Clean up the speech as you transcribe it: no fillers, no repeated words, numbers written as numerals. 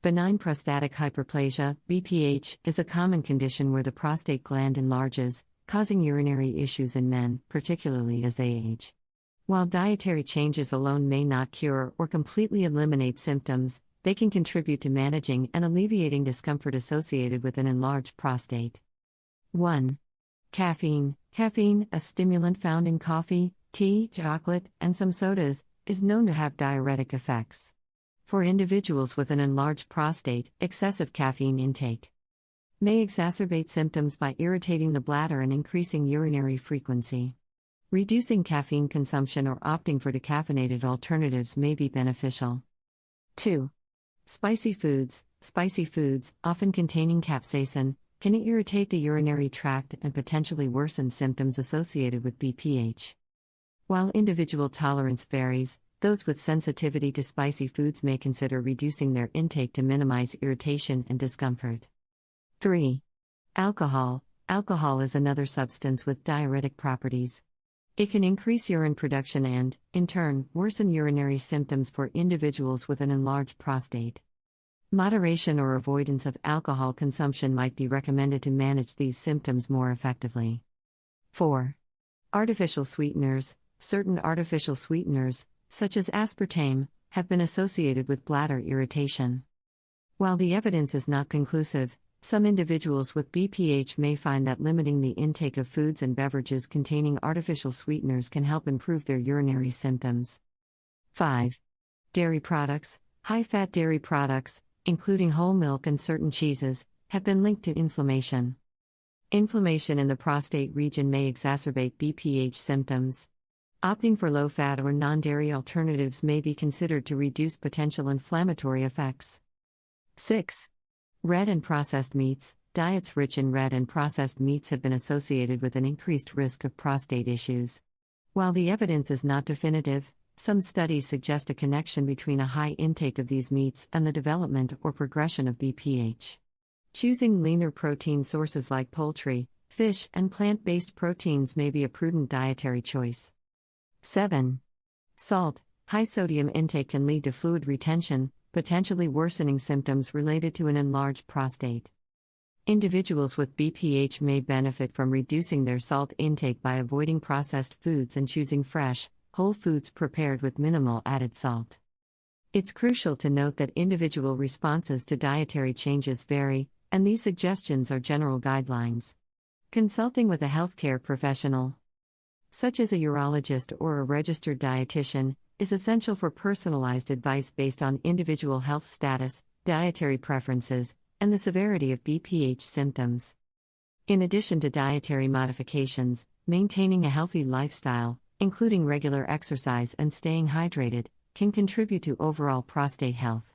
Benign prostatic hyperplasia, BPH, is a common condition where the prostate gland enlarges, causing urinary issues in men, particularly as they age. While dietary changes alone may not cure or completely eliminate symptoms, they can contribute to managing and alleviating discomfort associated with an enlarged prostate. 1. Caffeine. Caffeine, a stimulant found in coffee, tea, chocolate, and some sodas, is known to have diuretic effects. For individuals with an enlarged prostate, excessive caffeine intake may exacerbate symptoms by irritating the bladder and increasing urinary frequency. Reducing caffeine consumption or opting for decaffeinated alternatives may be beneficial. 2. Spicy foods. Spicy foods, often containing capsaicin, can irritate the urinary tract and potentially worsen symptoms associated with BPH. While individual tolerance varies, those with sensitivity to spicy foods may consider reducing their intake to minimize irritation and discomfort. 3. Alcohol. Alcohol is another substance with diuretic properties. It can increase urine production and, in turn, worsen urinary symptoms for individuals with an enlarged prostate. Moderation or avoidance of alcohol consumption might be recommended to manage these symptoms more effectively. 4. Artificial sweeteners. Certain artificial sweeteners, such as aspartame, have been associated with bladder irritation. While the evidence is not conclusive, some individuals with BPH may find that limiting the intake of foods and beverages containing artificial sweeteners can help improve their urinary symptoms. 5. Dairy products. High-fat dairy products, including whole milk and certain cheeses, have been linked to inflammation. Inflammation in the prostate region may exacerbate BPH symptoms. Opting for low-fat or non-dairy alternatives may be considered to reduce potential inflammatory effects. 6. Red and processed meats. Diets rich in red and processed meats have been associated with an increased risk of prostate issues. While the evidence is not definitive, some studies suggest a connection between a high intake of these meats and the development or progression of BPH. Choosing leaner protein sources like poultry, fish, and plant-based proteins may be a prudent dietary choice. 7. Salt. High sodium intake can lead to fluid retention, potentially worsening symptoms related to an enlarged prostate. Individuals with BPH may benefit from reducing their salt intake by avoiding processed foods and choosing fresh, whole foods prepared with minimal added salt. It's crucial to note that individual responses to dietary changes vary, and these suggestions are general guidelines. Consulting with a healthcare professional, such as a urologist or a registered dietitian, is essential for personalized advice based on individual health status, dietary preferences, and the severity of BPH symptoms. In addition to dietary modifications, maintaining a healthy lifestyle, including regular exercise and staying hydrated, can contribute to overall prostate health.